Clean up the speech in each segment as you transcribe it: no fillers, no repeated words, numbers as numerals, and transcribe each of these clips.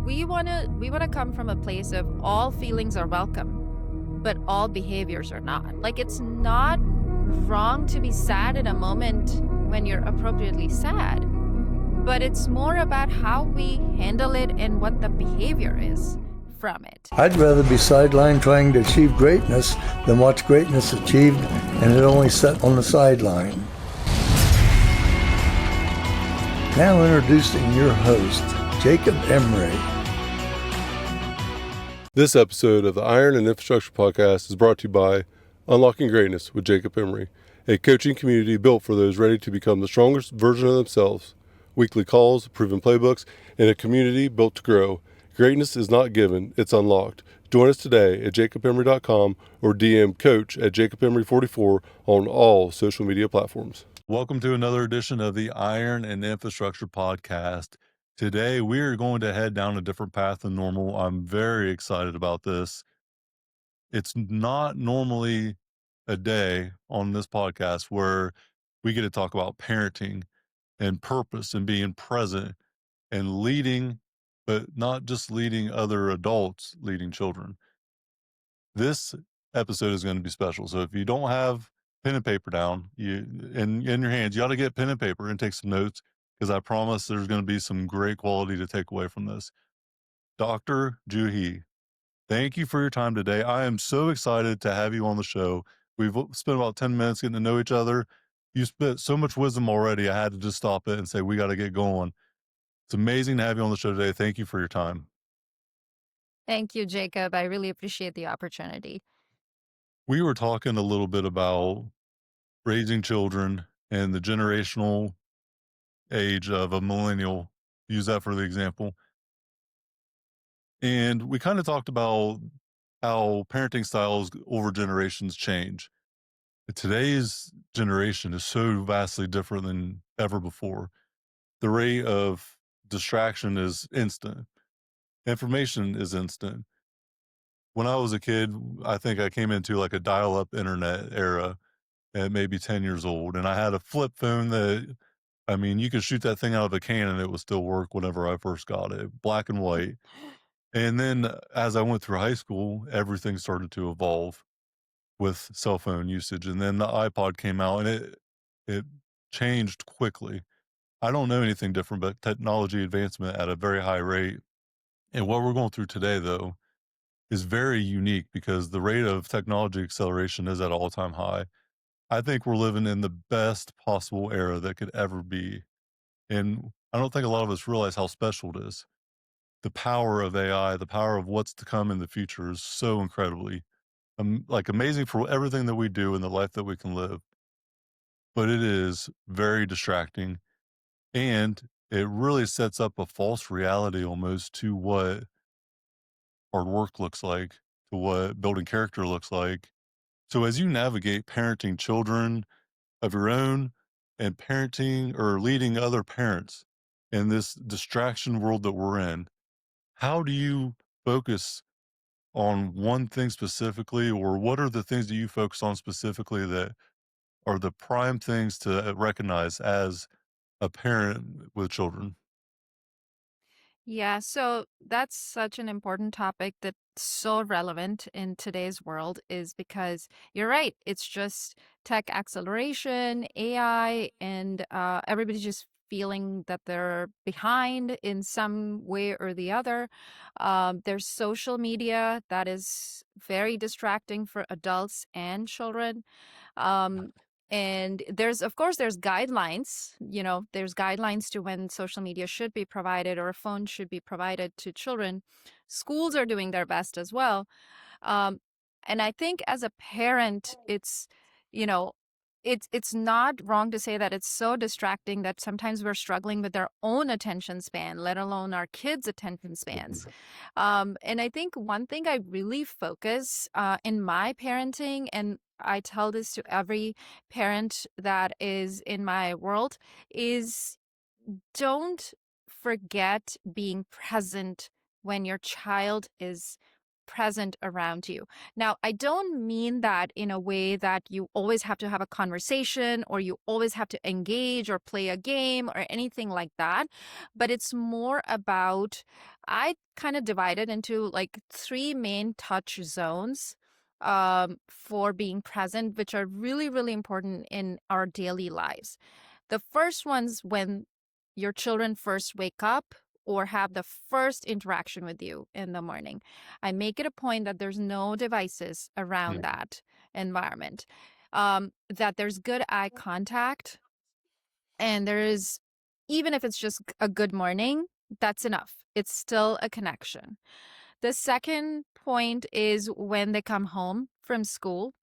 we want to come from a place of all feelings are welcome, but all behaviors are not. Like, it's not wrong to be sad in a moment when you're appropriately sad, but it's more about how we handle it and what the behavior is from it. I'd rather be sidelined trying to achieve greatness than watch greatness achieved and it only set on the sideline. Now introducing your host, Jacob Emery. This episode of the Iron and Infrastructure Podcast is brought to you by Unlocking Greatness with Jacob Emery, a coaching community built for those ready to become the strongest version of themselves. Weekly calls, proven playbooks, and a community built to grow. Greatness is not given, it's unlocked. Join us today at jacobemery.com or DM coach at jacobemery44 on all social media platforms. Welcome to another edition of the Iron and Infrastructure Podcast. Today, we are going to head down a different path than normal. I'm very excited about this. It's not normally a day on this podcast where we get to talk about parenting and purpose and being present and leading, but not just leading other adults, leading children. This episode is going to be special. So if you don't have pen and paper down in your hands, you ought to get pen and paper and take some notes, because I promise there's going to be some great quality to take away from this. Dr. Juhi, thank you for your time today. I am so excited to have you on the show. We've spent about 10 minutes getting to know each other. You spit so much wisdom already. I had to just stop it and say, we got to get going. It's amazing to have you on the show today. Thank you for your time. Thank you, Jacob. I really appreciate the opportunity. We were talking a little bit about raising children and the generational age of a millennial. Use that for the example. And we kind of talked about how parenting styles over generations change. Today's generation is so vastly different than ever before. The rate of distraction is instant. Information is instant. When I was a kid, I think I came into like a dial-up internet era at maybe 10 years old. And I had a flip phone that, I mean, you could shoot that thing out of a can and it would still work whenever I first got it, black and white. And then as I went through high school, everything started to evolve with cell phone usage. And then the iPod came out and it changed quickly. I don't know anything different, but technology advancement at a very high rate. And what we're going through today, though, is very unique because the rate of technology acceleration is at an all-time high. I think we're living in the best possible era that could ever be. And I don't think a lot of us realize how special it is. The power of AI, the power of what's to come in the future is so incredibly amazing for everything that we do in the life that we can live. But it is very distracting, and it really sets up a false reality almost to what hard work looks like, to what building character looks like. So as you navigate parenting children of your own and parenting or leading other parents in this distraction world that we're in, how do you focus on one thing specifically, or what are the things that you focus on specifically that are the prime things to recognize as a parent with children? Yeah, so that's such an important topic that's so relevant in today's world, is because you're right. It's just tech acceleration, AI, and everybody's just feeling that they're behind in some way or the other. There's social media that is very distracting for adults and children. Um, and of course, there's guidelines, there's guidelines to when social media should be provided or a phone should be provided to children. Schools are doing their best as well. Um, and I think as a parent, you know, it's not wrong to say that it's so distracting that sometimes we're struggling with our own attention span, let alone our kids' attention spans. And I think one thing I really focus in my parenting, and I tell this to every parent that is in my world, is don't forget being present when your child is present around you. Now, I don't mean that in a way that you always have to have a conversation or you always have to engage or play a game or anything like that, but it's more about, I kind of divide it into like three main touch zones for being present, which are really, really important in our daily lives. The first one's when your children first wake up or have the first interaction with you in the morning. I make it a point that there's no devices around Mhm. that environment, that there's good eye contact, and there is, even if it's just a good morning, that's enough. It's still a connection. The second point is when they come home from school.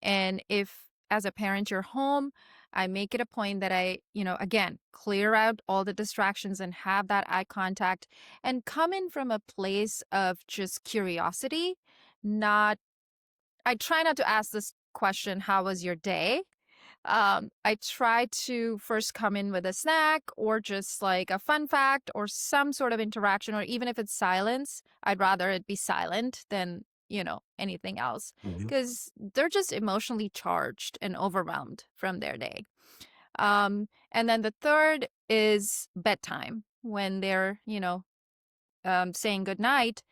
And if, as a parent, you're home, I make it a point that again, clear out all the distractions and have that eye contact and come in from a place of just curiosity. Not, I try not to ask this question, how was your day? I try to first come in with a snack or just like a fun fact or some sort of interaction, or even if it's silence, I'd rather it be silent than, anything else, Mhm. because they're just emotionally charged and overwhelmed from their day. And then the third is bedtime when they're, saying goodnight.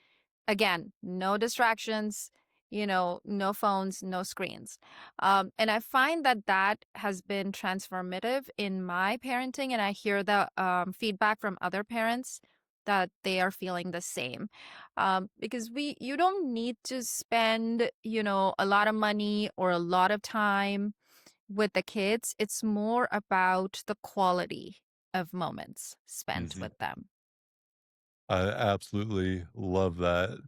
Again, no distractions, no phones, no screens. And I find that that has been transformative in my parenting. And I hear the feedback from other parents that they are feeling the same. Because you don't need to spend, a lot of money or a lot of time with the kids. It's more about the quality of moments spent Mhm. with them. I absolutely love that.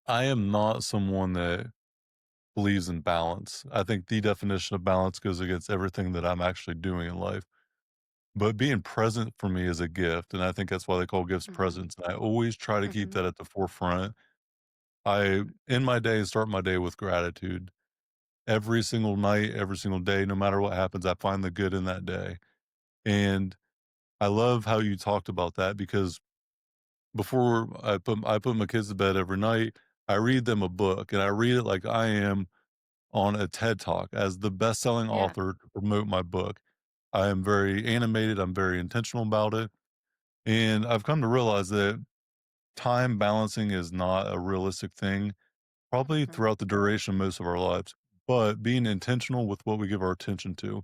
I am not someone that believes in balance. I think the definition of balance goes against everything that I'm actually doing in life. But being present for me is a gift, and I think that's why they call gifts Hmm. presents. I always try to keep Hmm. that at the forefront. I in my day start my day with gratitude. Every single night, every single day, no matter what happens, I find the good in that day. And I love how you talked about that because before I put my kids to bed every night, I read them a book and I read it like I am on a TED Talk as the best-selling Yeah. author to promote my book. I am very animated, I'm very intentional about it, and I've come to realize that time balancing is not a realistic thing, probably Hmm. throughout the duration of most of our lives, but being intentional with what we give our attention to.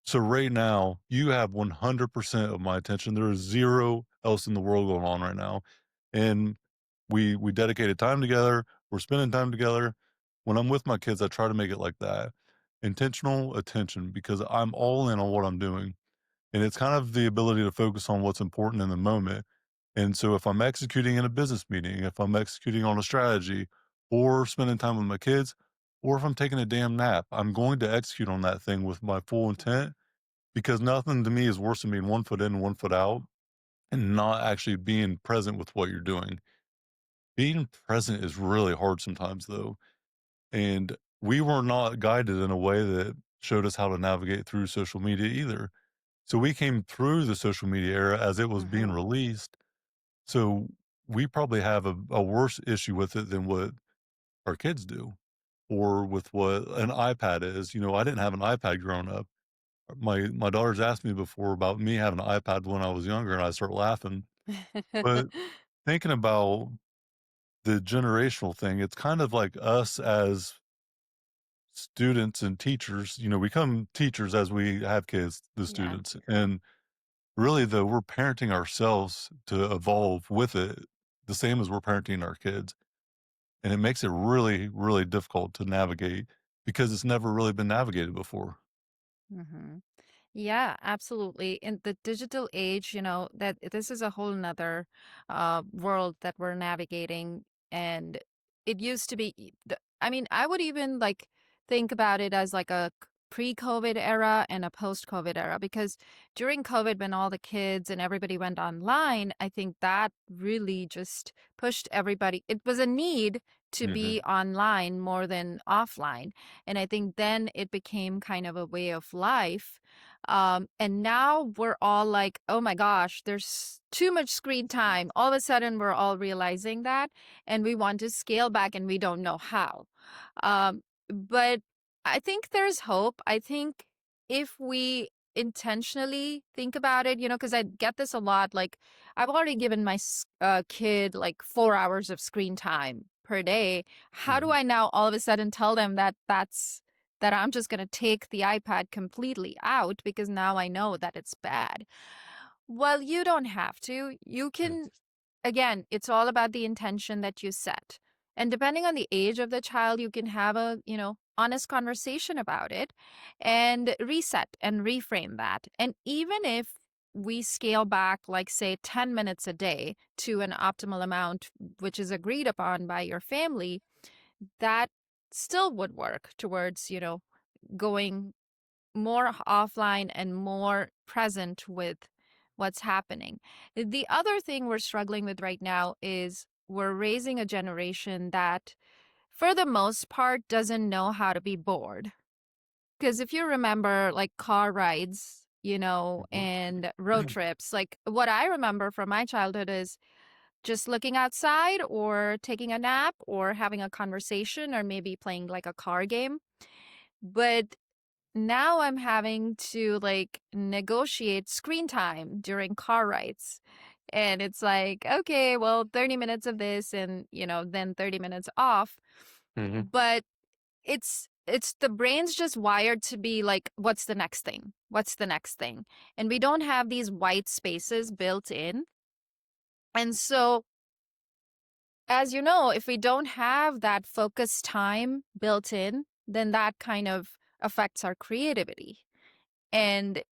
So right now, you have 100% of my attention. There is zero else in the world going on right now. And we dedicated time together. We're spending time together. When I'm with my kids, I try to make it like that. Intentional attention because I'm all in on what I'm doing. And it's kind of the ability to focus on what's important in the moment. And so if I'm executing in a business meeting, if I'm executing on a strategy or spending time with my kids, or if I'm taking a damn nap, I'm going to execute on that thing with my full intent because nothing to me is worse than being 1 foot in, 1 foot out and not actually being present with what you're doing. Being present is really hard sometimes, though, and we were not guided in a way that showed us how to navigate through social media either. So we came through the social media era as it was being Hmm. released, so we probably have a worse issue with it than what our kids do or with what an iPad is. I didn't have an iPad growing up. My daughter's asked me before about me having an iPad when I was younger, and I start laughing. But thinking about the generational thing, it's kind of like us as students and teachers. We become teachers as we have kids, the Yeah. students. And really, though, we're parenting ourselves to evolve with it, the same as we're parenting our kids. And it makes it really, really difficult to navigate because it's never really been navigated before. Hmm. Yeah, absolutely. In the digital age, that this is a whole nother world that we're navigating. And it used to be, I mean, I would even like think about it as like a pre-COVID era and a post-COVID era, because during COVID, when all the kids and everybody went online, I think that really just pushed everybody. It was a need to Hmm. be online more than offline. And I think then it became kind of a way of life, And now we're all like, oh my gosh, there's too much screen time. All of a sudden, we're all realizing that, and we want to scale back, and we don't know how. But I think there's hope. I think if we intentionally think about it, because I get this a lot. Like, I've already given my kid like 4 hours of screen time per day. How do Mhm. I now all of a sudden tell them that I'm just going to take the iPad completely out because now I know that it's bad? Well, you don't have to. You can, again, it's all about the intention that you set. And depending on the age of the child, you can have a, honest conversation about it and reset and reframe that. And even if we scale back, like, say, 10 minutes a day to an optimal amount, which is agreed upon by your family, that still would work towards, going more offline and more present with what's happening. The other thing we're struggling with right now is we're raising a generation that, for the most part, doesn't know how to be bored. Because if you remember, like, car rides, and road trips, like, what I remember from my childhood is just looking outside or taking a nap or having a conversation or maybe playing like a car game. But now I'm having to like negotiate screen time during car rides. And it's like, okay, well, 30 minutes of this and, then 30 minutes off. Mhm. But it's the brain's just wired to be like, what's the next thing? What's the next thing? And we don't have these white spaces built in. And so, as you know, if we don't have that focus time built in, then that kind of affects our creativity. And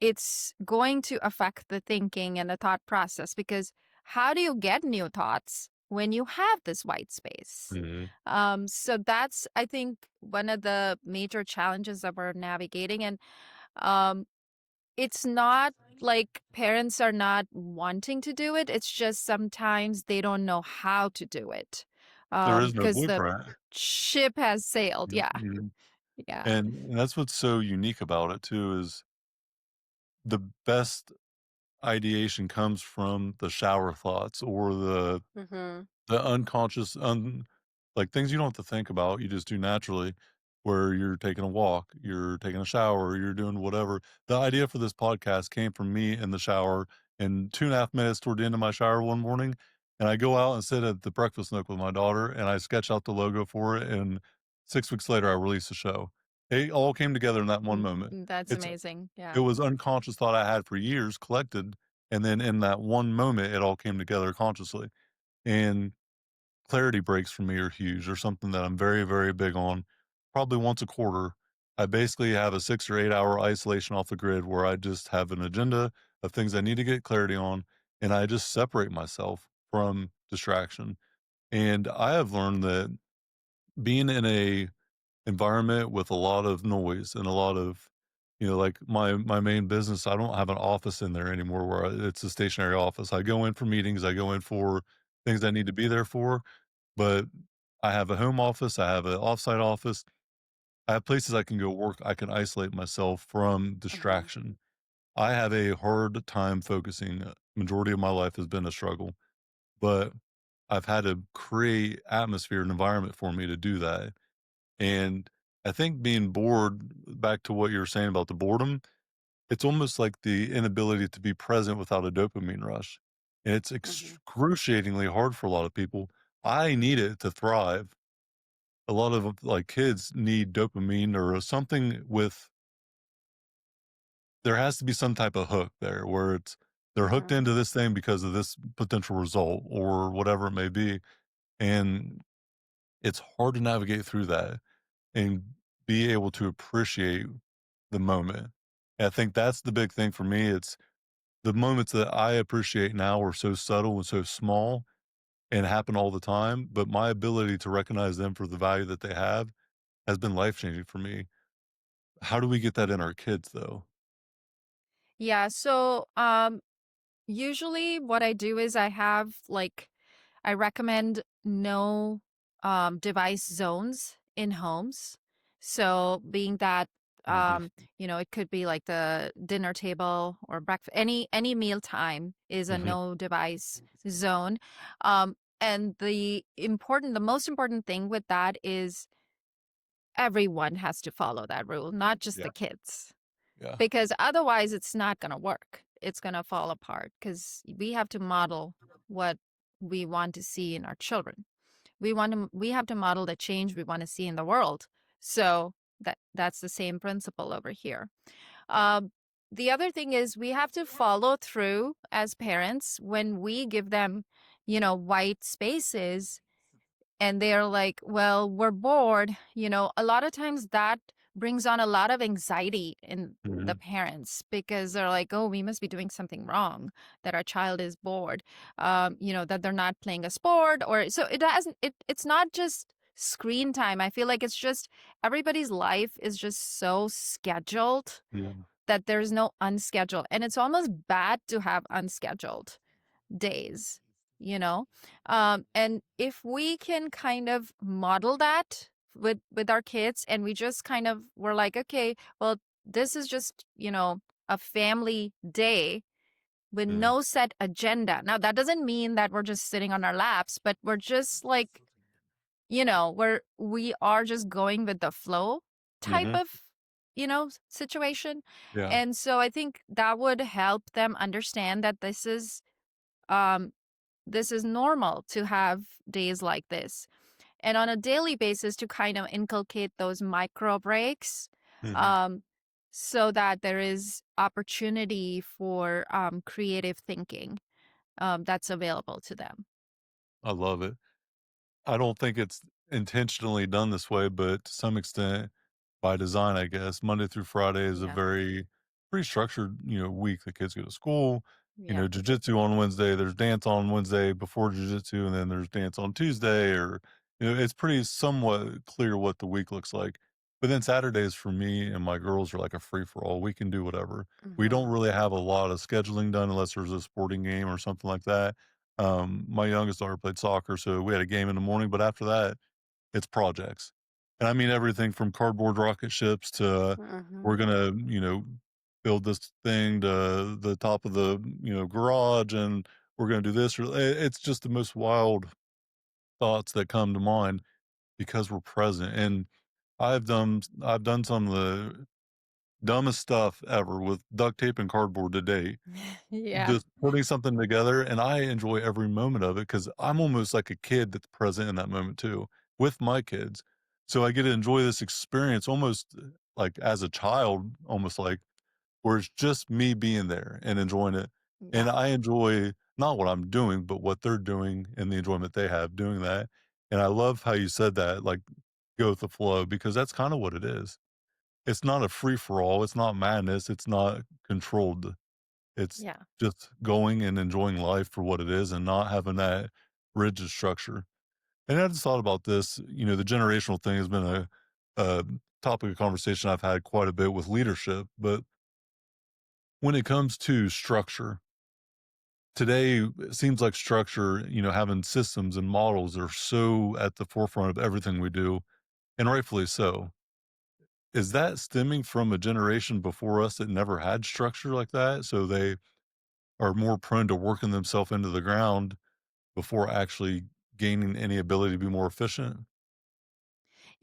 it's going to affect the thinking and the thought process, because how do you get new thoughts when you have this white space? Mhm. So that's, I think, one of the major challenges that we're navigating. And um, it's not like parents are not wanting to do it. It's just sometimes they don't know how to do it, There is no because the blueprint. ship has sailed. Yeah. Mhm. Yeah. And that's what's so unique about it too is the best ideation comes from the shower thoughts or Hmm. the unconscious, like things you don't have to think about, you just do naturally, where you're taking a walk, you're taking a shower, you're doing whatever. The idea for this podcast came from me in the shower in 2.5 minutes toward the end of my shower one morning. And I go out and sit at the breakfast nook with my daughter and I sketch out the logo for it. And 6 weeks later, I release the show. It all came together in that one moment. That's It's amazing. it Yeah. was unconscious thought I had for years collected. And then in that one moment, it all came together consciously. And clarity breaks for me are huge. They're something that I'm very, very big on. Probably once a quarter, I basically have a 6 or 8 hour isolation off the grid where I just have an agenda of things I need to get clarity on, and I just separate myself from distraction. And I have learned that being in a environment with a lot of noise and a lot of, like my main business, I don't have an office in there anymore where it's a stationary office. I go in for meetings, I go in for things I need to be there for, but I have a home office, I have an offsite office. I have places I can go work, I can isolate myself from Hmm. distraction. I have a hard time focusing. Majority of my life has been a struggle, but I've had to create atmosphere and environment for me to do that. And I think being bored, back to what you were saying about the boredom, it's almost like the inability to be present without a dopamine rush. And it's Hmm. excruciatingly hard for a lot of people. I need it to thrive. A lot of like kids need dopamine or something with there has to be some type of hook there where they're hooked Hmm. into this thing because of this potential result or whatever it may be. And it's hard to navigate through that and be able to appreciate the moment. And I think that's the big thing for me. It's the moments that I appreciate now are so subtle and so small and happen all the time. But my ability to recognize them for the value that they have has been life changing for me. How do we get that in our kids though? Yeah. So, usually what I do is I recommend no device zones in homes. So being that Mhm. It could be like the dinner table or breakfast. Any meal time is a Mhm. no device zone. And the most important thing with that is everyone has to follow that rule, not just Yeah. the kids, Yeah. because otherwise it's not going to work. It's going to fall apart because we have to model what we want to see in our children. We have to model the change we want to see in the world. So that's the same principle over here. Um, the other thing is we have to follow through as parents when we give them, white spaces and they're like, well, we're bored. A lot of times that brings on a lot of anxiety in the Mhm. parents because they're like, oh, we must be doing something wrong that our child is bored, that they're not playing a sport or so it's not just screen time. I feel like it's just everybody's life is just so scheduled Yeah. that there's no unscheduled. And it's almost bad to have unscheduled days, you know? And if we can kind of model that with our kids and we just kind of we're like, okay, well, this is just, a family day with Mhm. no set agenda. Now, that doesn't mean that we're just sitting on our laps, but we're just like, we are just going with the flow type Mhm. of, situation. Yeah. And so I think that would help them understand that um this is normal to have days like this. And on a daily basis to kind of inculcate those micro breaks, Mhm. um, so that there is opportunity for creative thinking that's available to them. I love it. I don't think it's intentionally done this way, but to some extent, by design, I guess, Monday through Friday is a Yeah. very pretty structured, week. The kids go to school, Yeah. jujitsu on Wednesday, there's dance on Wednesday before jujitsu, and then there's dance on Tuesday, or, it's pretty somewhat clear what the week looks like. But then Saturdays for me and my girls are like a free for all. We can do whatever. We Hmm. don't really have a lot of scheduling done unless there's a sporting game or something like that. My youngest daughter played soccer, so we had a game in the morning, but after that, it's projects. And I mean everything from cardboard rocket ships to Hmm. we're gonna, build this thing to the top of the, garage and we're gonna do this. Or it's just the most wild thoughts that come to mind because we're present. And I've done some of the dumbest stuff ever with duct tape and cardboard to date, Yeah. just putting something together, and I enjoy every moment of it because 'cause I'm almost like a kid that's present in that moment too, with my kids. So I get to enjoy this experience almost, like, as a child, almost like where it's just me being there and enjoying it, and Yeah. I enjoy not what I'm doing, but what they're doing and the enjoyment they have doing that, and I love how you said that, like, go with the flow because that's kinda what it is. It's not a free for all, it's not madness, it's not controlled. It's Yeah. just going and enjoying life for what it is and not having that rigid structure. And I just thought about this, the generational thing has been a topic of conversation I've had quite a bit with leadership. But when it comes to structure, today it seems like structure, having systems and models are so at the forefront of everything we do, and rightfully so. Is that stemming from a generation before us that never had structure like that? So they are more prone to working themselves into the ground before actually gaining any ability to be more efficient?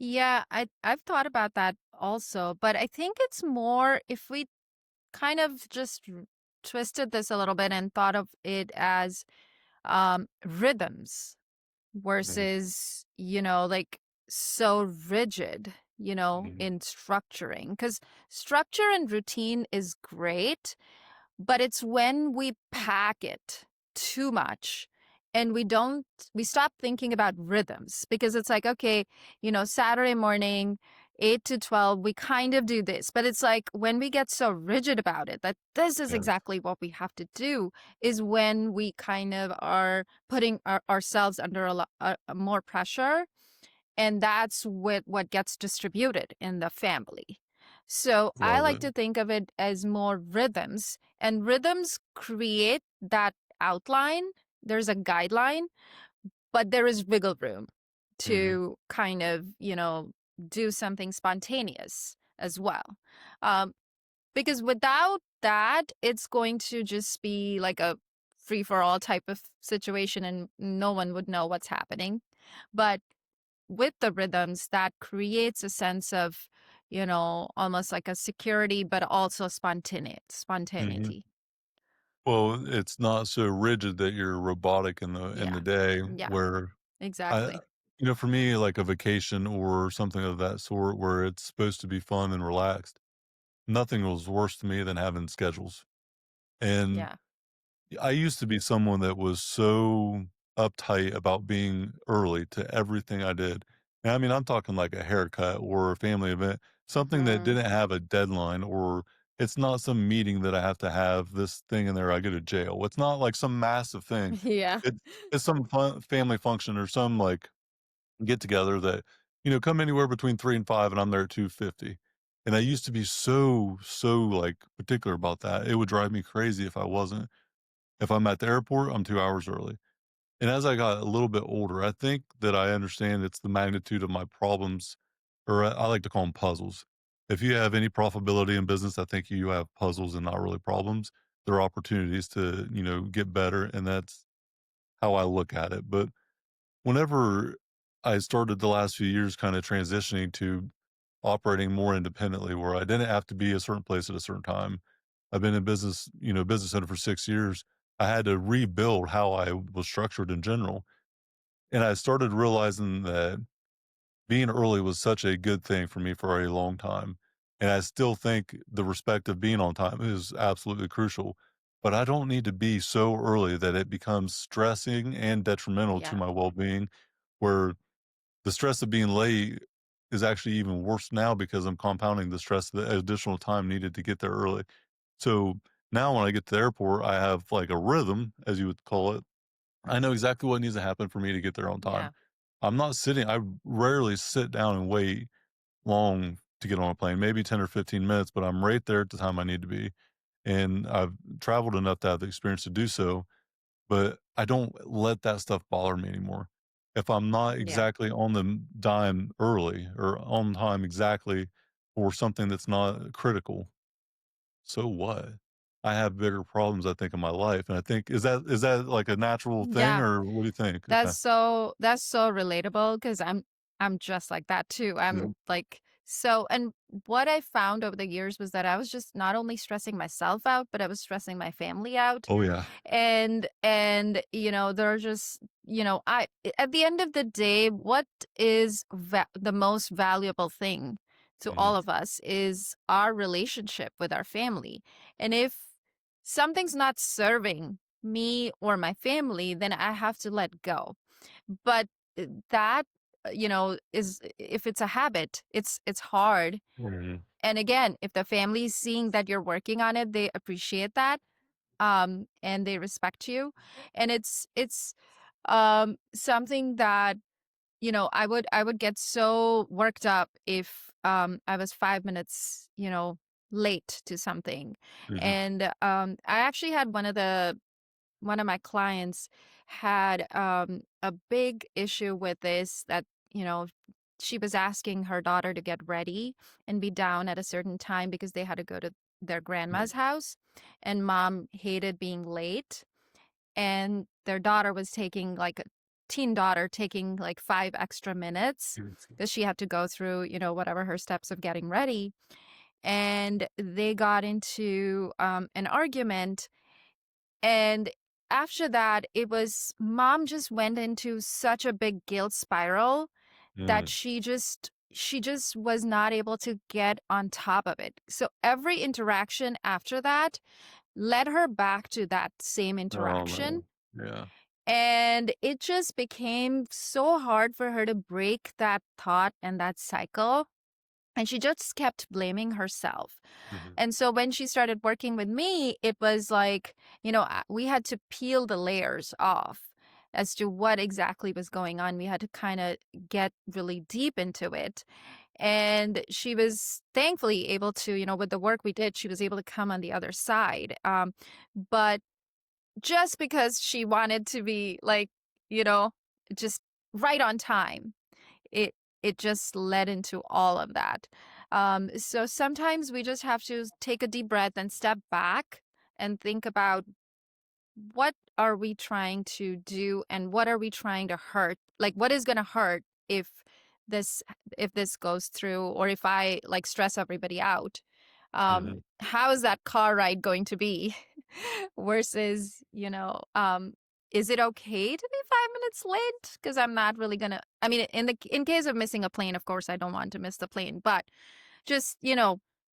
Yeah, I've thought about that also, but I think it's more if we kind of just twisted this a little bit and thought of it as rhythms Mhm, versus, like so rigid, mhm. in structuring. Because structure and routine is great, but it's when we pack it too much and we stop thinking about rhythms because it's like, okay, Saturday morning, 8 to 12, we kind of do this. But it's like when we get so rigid about it, that this is Yes, exactly what we have to do, is when we kind of are putting ourselves under a more pressure, and that's what gets distributed in the family. So I love like it. to think of it as more rhythms, and rhythms create that outline. There's a guideline, but there is wiggle room Mhm, to kind of, do something spontaneous. as well. Um, because without that, it's going to just be like a free for all type of situation and no one would know what's happening. But with the rhythms, that creates a sense of, almost like a security, but also Mhm. spontaneity. Well, it's not so rigid that you're robotic in the Yeah. day Yeah, where I exactly. for me, like a vacation or something of that sort where it's supposed to be fun and relaxed, nothing was worse to me than having schedules. And Yeah. I used to be someone that was so uptight about being early to everything I did. And I mean, I'm talking like a haircut or a family event, something that Hmm. didn't have a deadline, or it's not some meeting that I have to have this thing in there, I go to jail. It's not like some massive thing. Yeah. It's it's some fun family function or some like get together that, come anywhere between 3 and 5 and I'm there at 2:50. And I used to be so like particular about that. It would drive me crazy if I wasn't. If I'm at the airport, I'm 2 hours early. And as I got a little bit older, I think that I understand it's the magnitude of my problems, or I like to call them puzzles. If you have any profitability in business, I think you have puzzles and not really problems. There are opportunities to, get better, and that's how I look at it. But whenever I started the last few years kind of transitioning to operating more independently where I didn't have to be a certain place at a certain time. I've been in business, business center for 6 years. I had to rebuild how I was structured in general. And I started realizing that being early was such a good thing for me for a long time. And I still think the respect of being on time is absolutely crucial. But I don't need to be so early that it becomes stressing and detrimental to Yeah. my well being, where the stress of being late is actually even worse now because I'm compounding the stress of the additional time needed to get there early. So now when I get to the airport, I have like a rhythm, as you would call it. I know exactly what needs to happen for me to get there on time. Yeah. I rarely sit down and wait long to get on a plane, maybe 10 or 15 minutes, but I'm right there at the time I need to be. And I've traveled enough to have the experience to do so, but I don't let that stuff bother me anymore. If I'm not Yeah. exactly on the dime early or on time exactly for something that's not critical, so what? I have bigger problems, I think, in my life, and I think is that like a natural thing, Yeah. or what do you think? Okay. That's so relatable because I'm just like that too. Yeah. I'm like so and what I found over the years was that I was just not only stressing myself out, but I was stressing my family out. Oh, yeah. And they're just I at the end of the day, what is the most valuable thing to Mhm. all of us is our relationship with our family. And if something's not serving me or my family, then I have to let go. But that is if it's a habit, it's hard. Mhm. And again, if the family's seeing that you're working on it, they appreciate that, and they respect you. And it's something that I would get so worked up if I was 5 minutes late to something. Mhm. And I actually had one of my clients had a big issue with this, that she was asking her daughter to get ready and be down at a certain time because they had to go to their grandma's house, and mom hated being late, and their daughter was taking like a teen daughter taking like 5 extra minutes Mhm. because she had to go through whatever her steps of getting ready. And they got into an argument, and after that, it was mom just went into such a big guilt spiral that Mm. she just was not able to get on top of it. So every interaction after that led her back to that same Oh, interaction. man. Yeah. And it just became so hard for her to break that thought and that cycle. And she just kept blaming herself. Mhm. And so when she started working with me, it was like, we had to peel the layers off as to what exactly was going on. We had to kind of get really deep into it. And she was thankfully able to, with the work we did, she was able to come on the other side. But just because she wanted to be like, you know, just right on time, it it just led into all of that. So sometimes we just have to take a deep breath and step back and think about what are we trying to do and what are we trying to hurt? Like what is going to hurt this if this goes through or if I like stress everybody out? Mhm. How is that car ride going to be? Versus, is it okay to be 5 minutes late? Because I'm not really gonna. I mean, in case of missing a plane, of course, I don't want to miss the plane. But just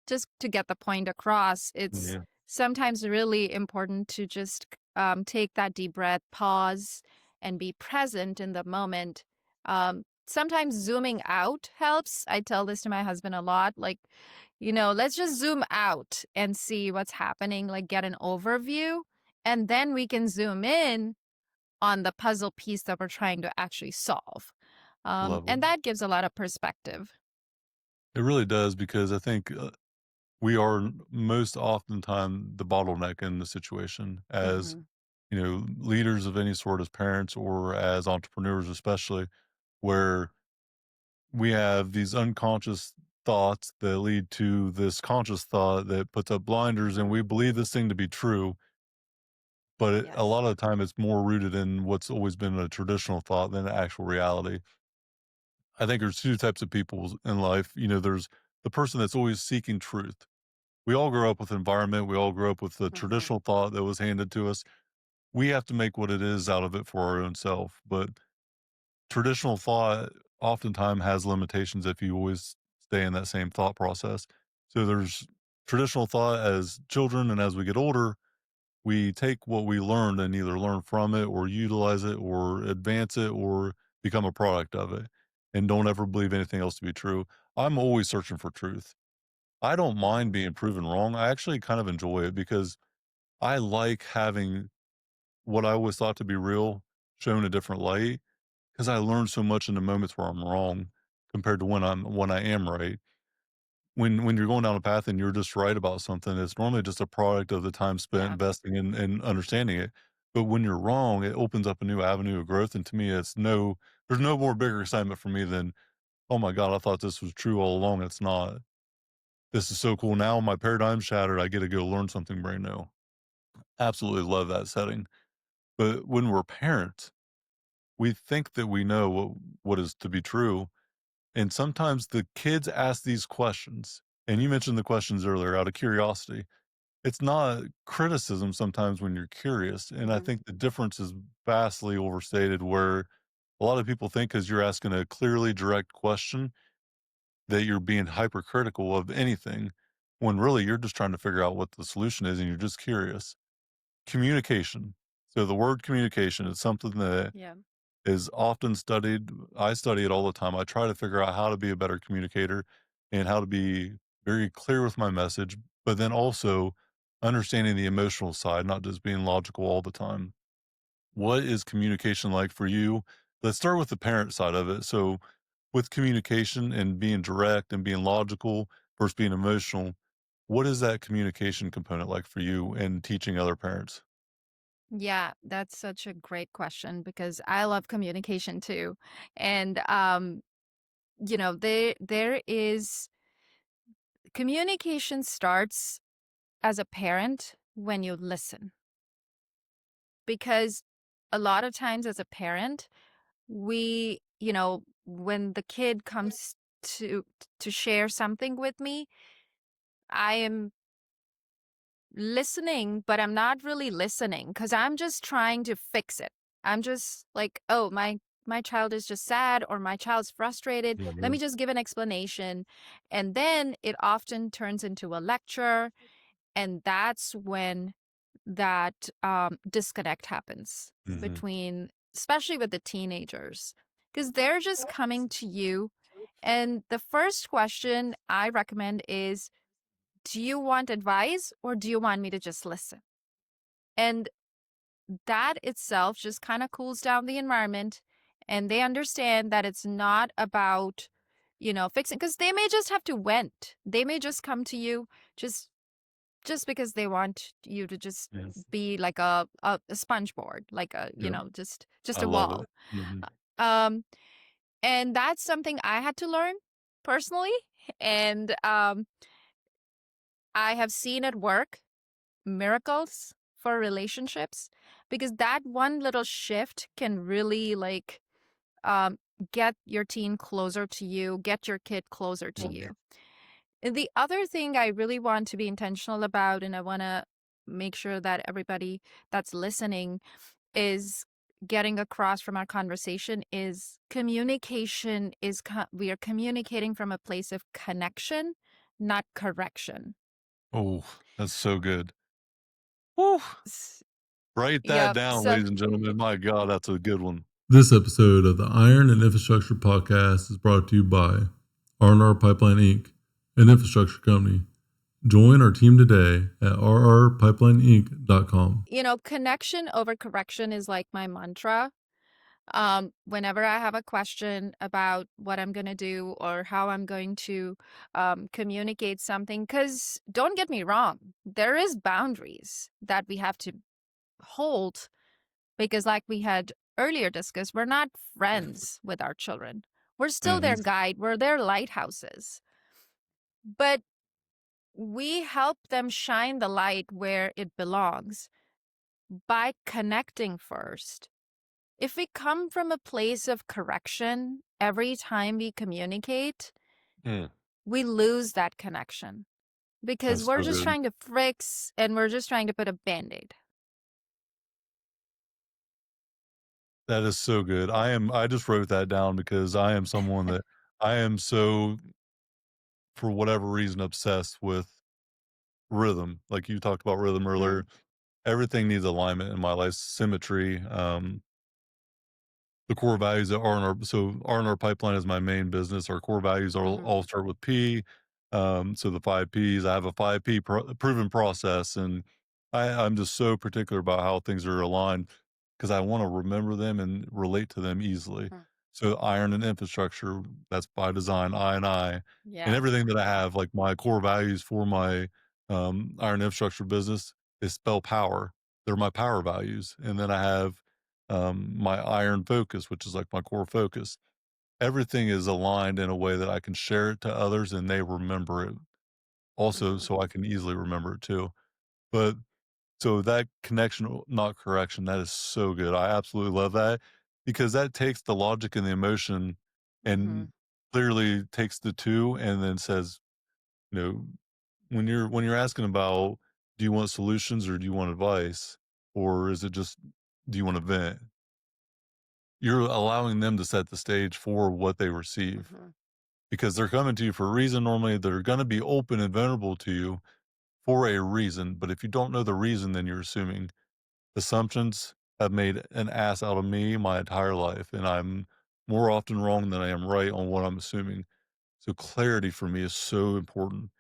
just to get the point across, it's Yeah. sometimes really important to just take that deep breath, pause, and be present in the moment. Sometimes zooming out helps. I tell this to my husband a lot. Like, let's just zoom out and see what's happening, like get an overview, and then we can zoom in on the puzzle piece that we're trying to actually solve. Love it. And that gives a lot of perspective. It really does because I think we are most oftentimes the bottleneck in the situation as Hmm. leaders of any sort as parents or as entrepreneurs, especially where we have these unconscious thoughts that lead to this conscious thought that puts up blinders and we believe this thing to be true. But a Yes. lot of the time, it's more rooted in what's always been a traditional thought than actual reality. I think there's two types of people in life. There's the person that's always seeking truth. We all grow up with environment. We all grow up with the Hmm. traditional thought that was handed to us. We have to make what it is out of it for our own self. But traditional thought oftentimes has limitations if you always stay in that same thought process. So there's traditional thought as children, and as we get older, we take what we learned and either learn from it or utilize it or advance it or become a product of it and don't ever believe anything else to be true. I'm always searching for truth. I don't mind being proven wrong. I actually kind of enjoy it because I like having what I always thought to be real shown a different light because I learn so much in the moments where I'm wrong compared to when I am right. When you're going down a path and you're just right about something, it's normally just a product of the time spent Yeah. investing in understanding it. But when you're wrong, it opens up a new avenue of growth. And to me, there's no more bigger excitement for me than, oh my God, I thought this was true all along. It's not. This is so cool. Now my paradigm's shattered. I get to go learn something brand new. Absolutely love that setting. But when we're parents, we think that we know what is to be true. And sometimes the kids ask these questions. And you mentioned the questions earlier out of curiosity. It's not criticism sometimes when you're curious. And I Hmm. think the difference is vastly overstated where a lot of people think because you're asking a clearly direct question that you're being hypercritical of anything when really you're just trying to figure out what the solution is and you're just curious. Communication. So the word communication is something that Yeah. is often studied. I study it all the time. I try to figure out how to be a better communicator and how to be very clear with my message, but then also understanding the emotional side, not just being logical all the time. What is communication like for you? Let's start with the parent side of it. So, with communication and being direct and being logical versus being emotional, what is that communication component like for you in teaching other parents? Yeah, that's such a great question because I love communication too. And there is communication starts as a parent when you listen. Because a lot of times as a parent, when the kid comes to share something with me, I am listening, but I'm not really listening because I'm just trying to fix it. I'm just like, oh, my child is just sad or my child's frustrated. Let me Mhm. just give an explanation. And then it often turns into a lecture. And that's when that disconnect happens Mhm. between, especially with the teenagers, because they're just coming to you. And the first question I recommend is, do you want advice or do you want me to just listen? And that itself just kind of cools down the environment. And they understand that it's not about, fixing, because they may just have to vent. They may just come to you just because they want you to just Yes. be like a sponge board, like Yep. just I a love it. wall. Mhm. Um, and that's something I had to learn personally. And I have seen it work, miracles for relationships, because that one little shift can really like um, get your teen closer to you, get your kid closer to Mhm. you. And the other thing I really want to be intentional about, and I want to make sure that everybody that's listening is getting across from our conversation, is communication is we are communicating from a place of connection, not correction. Oh, that's so good. Woo! S- Write that Yep. down, So ladies and gentlemen. My God, that's a good one. This episode of the Iron and Infrastructure Podcast is brought to you by R&R Pipeline Inc., an infrastructure company. Join our team today at rrpipelineinc.com. connection over correction is like my mantra. Whenever I have a question about what I'm going to do or how I'm going to communicate something, because don't get me wrong, there is boundaries that we have to hold, because like we had earlier discussed, we're not friends with our children. We're still their Mhm. guide, we're their lighthouses. But we help them shine the light where it belongs by connecting first. If we come from a place of correction every time we communicate, Mm, we lose that connection, because that's we're so just good. trying to fix and we're just trying to put a band aid. That is so good. I just wrote that down because I am someone that I am so, for whatever reason, obsessed with rhythm. Like you talked about rhythm Mm, earlier. Everything needs alignment in my life, symmetry. The core values that are in our R&R Pipeline is my main business. Our core values mhm, all start with P. So the 5 Ps, I have a 5 P proven process, and I'm just so particular about how things are aligned because I want to remember them and relate to them easily. mm. So iron and infrastructure, that's by design, I, and Yeah. everything that I have, like my core values for my iron infrastructure business is spell power. They're my power values. And then I have my iron focus, which is like my core focus. Everything is aligned in a way that I can share it to others and they remember it also, Mhm, so I can easily remember it too. But so that connection, not correction, that is so good. I absolutely love that because that takes the logic and the emotion mhm, and clearly takes the two and then says, you know, when you're asking about do you want solutions or do you want advice or is it just do you want to vent? You're allowing them to set the stage for what they receive mhm, because they're coming to you for a reason. Normally, they're going to be open and vulnerable to you for a reason. But if you don't know the reason, then you're assuming. Assumptions have made an ass out of me my entire life, and I'm more often wrong than I am right on what I'm assuming. So, clarity for me is so important.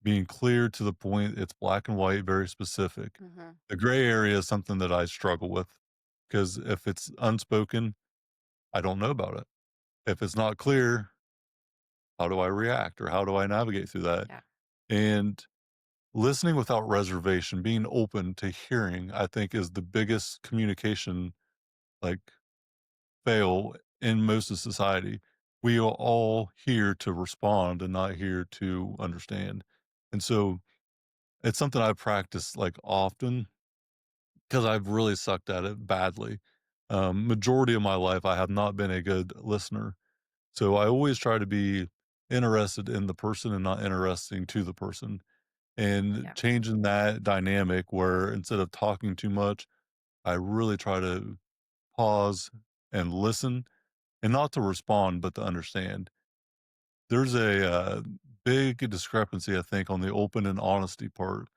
Being clear to the point, it's black and white, very specific. mhm. The gray area is something that I struggle with because if it's unspoken, I don't know about it. If it's not clear, how do I react or how do I navigate through that? Yeah. And listening without reservation, being open to hearing, I think is the biggest communication like fail in most of society. We are all here to respond and not here to understand. And so it's something I practice like often because I've really sucked at it badly. Majority of my life, I have not been a good listener. So I always try to be interested in the person and not interesting to the person. And Yeah. changing that dynamic where instead of talking too much, I really try to pause and listen and not to respond, but to understand. There's a big discrepancy, I think, on the open and honesty part.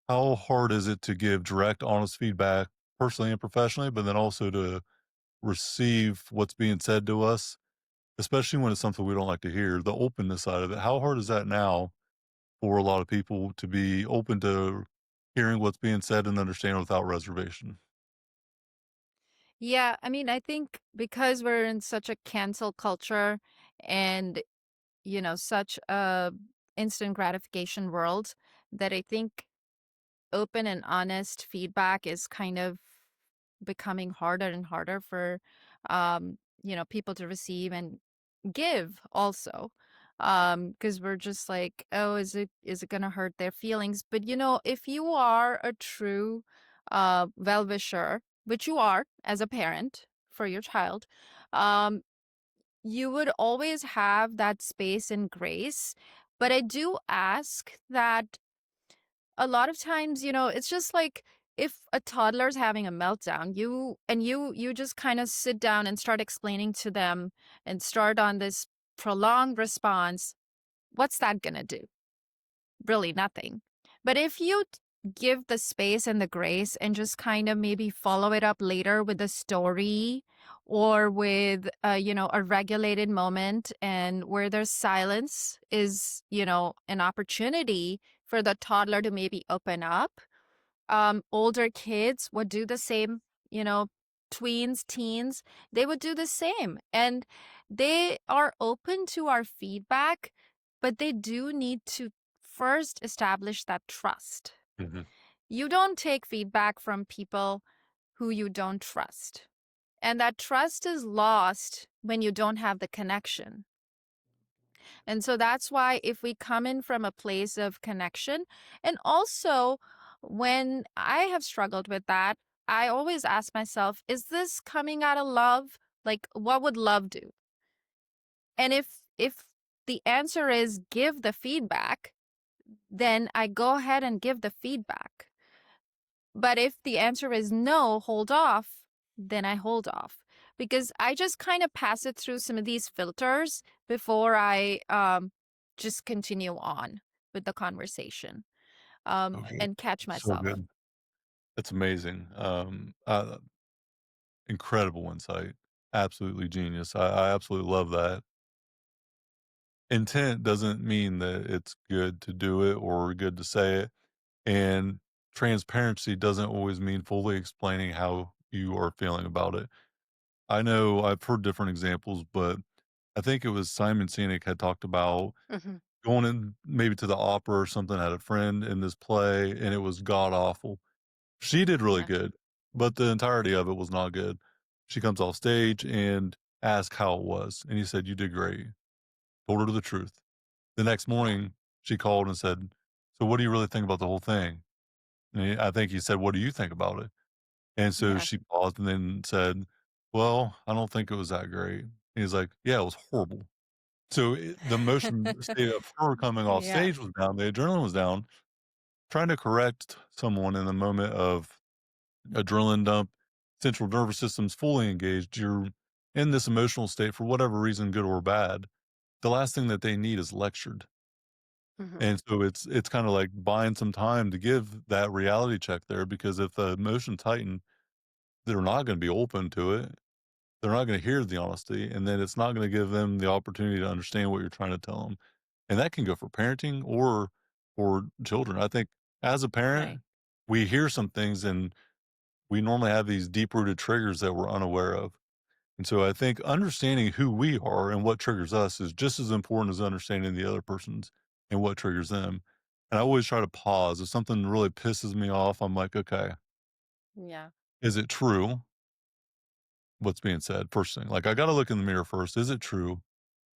How hard is it to give direct, honest feedback personally and professionally, but then also to receive what's being said to us, especially when it's something we don't like to hear? The openness side of it. How hard is that now for a lot of people to be open to hearing what's being said and understand without reservation? Yeah, I mean, I think because we're in such a cancel culture and, such a instant gratification world, that I think open and honest feedback is kind of becoming harder and harder for people to receive and give also. because we're just like, oh, is it gonna hurt their feelings? But if you are a true well-wisher, which you are as a parent for your child, um, you would always have that space and grace. But I do ask that a lot of times, it's just like if a toddler's having a meltdown, you just kind of sit down and start explaining to them and start on this prolonged response, what's that gonna do? Really nothing. But if you give the space and the grace and just kind of maybe follow it up later with a story or with a regulated moment, and where there's silence is an opportunity for the toddler to maybe open up. Older kids would do the same, you know tweens, teens, they would do the same, and they are open to our feedback, but they do need to first establish that trust. Mhm. You don't take feedback from people who you don't trust, and that trust is lost when you don't have the connection. And so that's why, if we come in from a place of connection, and also when I have struggled with that, I always ask myself, is this coming out of love? Like, what would love do? And if the answer is give the feedback, then I go ahead and give the feedback. But if the answer is no, hold off, then I hold off, because I just kind of pass it through some of these filters before I just continue on with the conversation, Okay. and catch So myself. good. That's amazing. Incredible insight. Absolutely genius. I absolutely love that. Intent doesn't mean that it's good to do it or good to say it. And transparency doesn't always mean fully explaining how you are feeling about it. I know I've heard different examples, but I think it was Simon Sinek had talked about Hmm. going in maybe to the opera or something, had a friend in this play, and it was god awful. She did really Yeah. good, but the entirety of it was not good. She comes off stage and asked how it was, and he said, "You did great." Told her the truth. The next Yeah. morning, she called and said, "So what do you really think about the whole thing?" And I think he said, "What do you think about it?" And so Yeah. she paused and then said, "Well, I don't think it was that great." And he's like, "Yeah, it was horrible." So the emotion state of her coming off Yeah. stage was down, the adrenaline was down. Trying to correct someone in the moment of adrenaline dump, central nervous system's fully engaged, you're in this emotional state for whatever reason, good or bad. The last thing that they need is lectured. Hmm. And so it's kind of like buying some time to give that reality check there, because if the emotions heighten, they're not going to be open to it. They're not going to hear the honesty, and then it's not going to give them the opportunity to understand what you're trying to tell them. And that can go for parenting or for children. I think as a parent, Right. we hear some things and we normally have these deep rooted triggers that we're unaware of. And so I think understanding who we are and what triggers us is just as important as understanding the other person's and what triggers them. And I always try to pause. If something really pisses me off, I'm like, okay, Yeah. is it true what's being said? First thing, like I got to look in the mirror first. Is it true?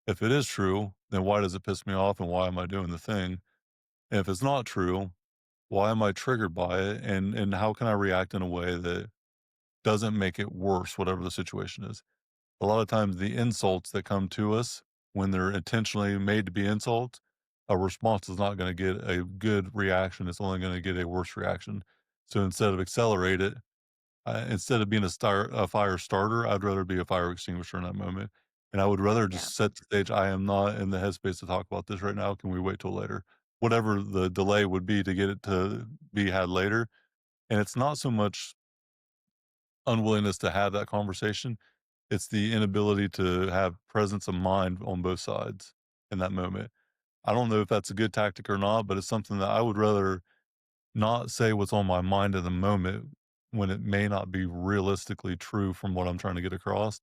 If it is true, then why does it piss me off and why am I doing the thing? And if it's not true, why am I triggered by it? And how can I react in a way that doesn't make it worse, whatever the situation is? A lot of times the insults that come to us when they're intentionally made to be insults, a response is not going to get a good reaction. It's only going to get a worse reaction. So instead of accelerate it, instead of being a fire starter, I'd rather be a fire extinguisher in that moment. And I would rather Yeah. just set the stage. I am not in the headspace to talk about this right now. Can we wait till later? Whatever the delay would be to get it to be had later. And it's not so much unwillingness to have that conversation. It's the inability to have presence of mind on both sides in that moment. I don't know if that's a good tactic or not, but it's something that I would rather not say what's on my mind in the moment when it may not be realistically true from what I'm trying to get across,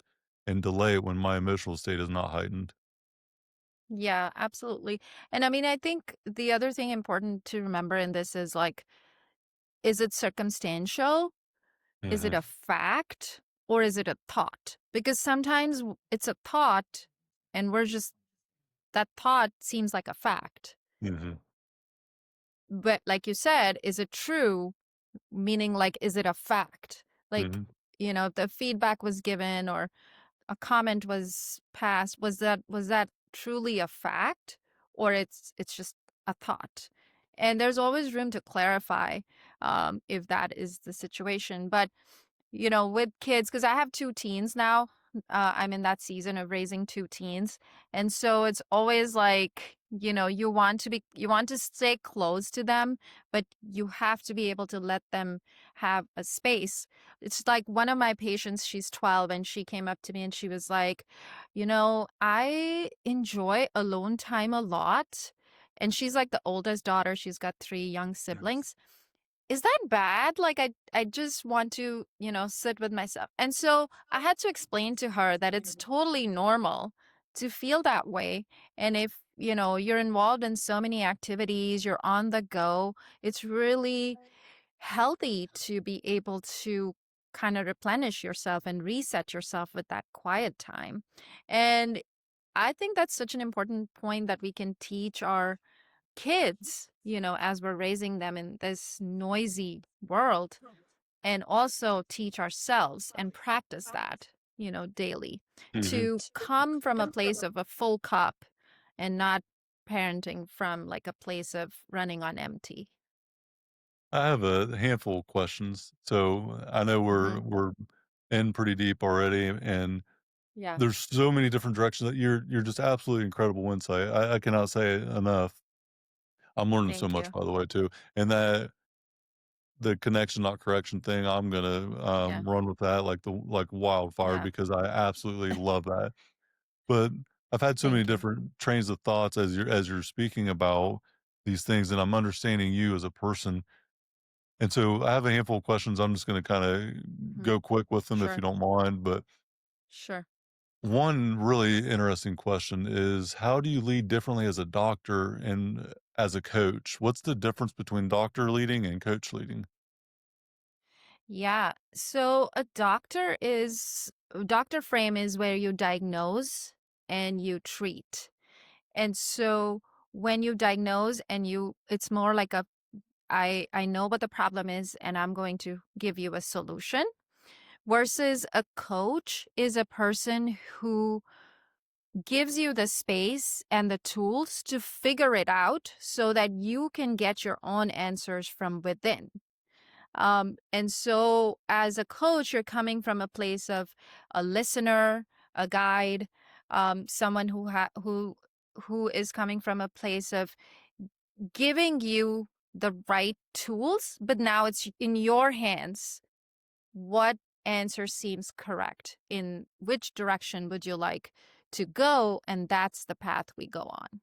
and delay it when my emotional state is not heightened. Yeah, absolutely. And I mean, I think the other thing important to remember in this is like, is it circumstantial? Is it Mhm. a fact, or is it a thought? Because sometimes it's a thought and we're just that thought seems like a fact. Mhm. But like you said, is it true? Meaning, like, is it a fact? Like, Mhm. if the feedback was given or a comment was passed, was that truly a fact, or it's just a thought? And there's always room to clarify if that is the situation. But with kids, because I have two teens now. I'm in that season of raising two teens. And so it's always like, you want to stay close to them, but you have to be able to let them have a space. It's like one of my patients, she's 12, and she came up to me and she was like, I enjoy alone time a lot. And she's like the oldest daughter. She's got three young siblings. Is that bad? Like, I just want to, sit with myself. And so I had to explain to her that it's totally normal to feel that way. And if, you're involved in so many activities, you're on the go, it's really healthy to be able to kind of replenish yourself and reset yourself with that quiet time. And I think that's such an important point that we can teach our kids, as we're raising them in this noisy world, and also teach ourselves and practice that, daily, Mhm. to come from a place of a full cup and not parenting from like a place of running on empty. I have a handful of questions. So I know we're Hmm. we're in pretty deep already, and Yeah. there's so many different directions that you're just absolutely incredible insight. I cannot say it enough. I'm learning so Thank much, you. by the way, too. And that the connection, not correction thing, I'm gonna Yeah. run with that like wildfire Yeah. because I absolutely love that. But I've had so many Thank you. different trains of thoughts as you're speaking about these things, and I'm understanding you as a person. And so I have a handful of questions. I'm just going to kind of Hmm. go quick with them if you Sure. don't mind. But Sure. one really interesting question is, how do you lead differently as a doctor and as a coach? What's the difference between doctor leading and coach leading? Yeah. So a doctor frame is where you diagnose and you treat. And so when you diagnose and it's more like I know what the problem is and I'm going to give you a solution, versus a coach is a person who gives you the space and the tools to figure it out so that you can get your own answers from within. And so as a coach, you're coming from a place of a listener, a guide, someone who is coming from a place of giving you the right tools, but now it's in your hands. What answer seems correct? In which direction would you like to go? And that's the path we go on.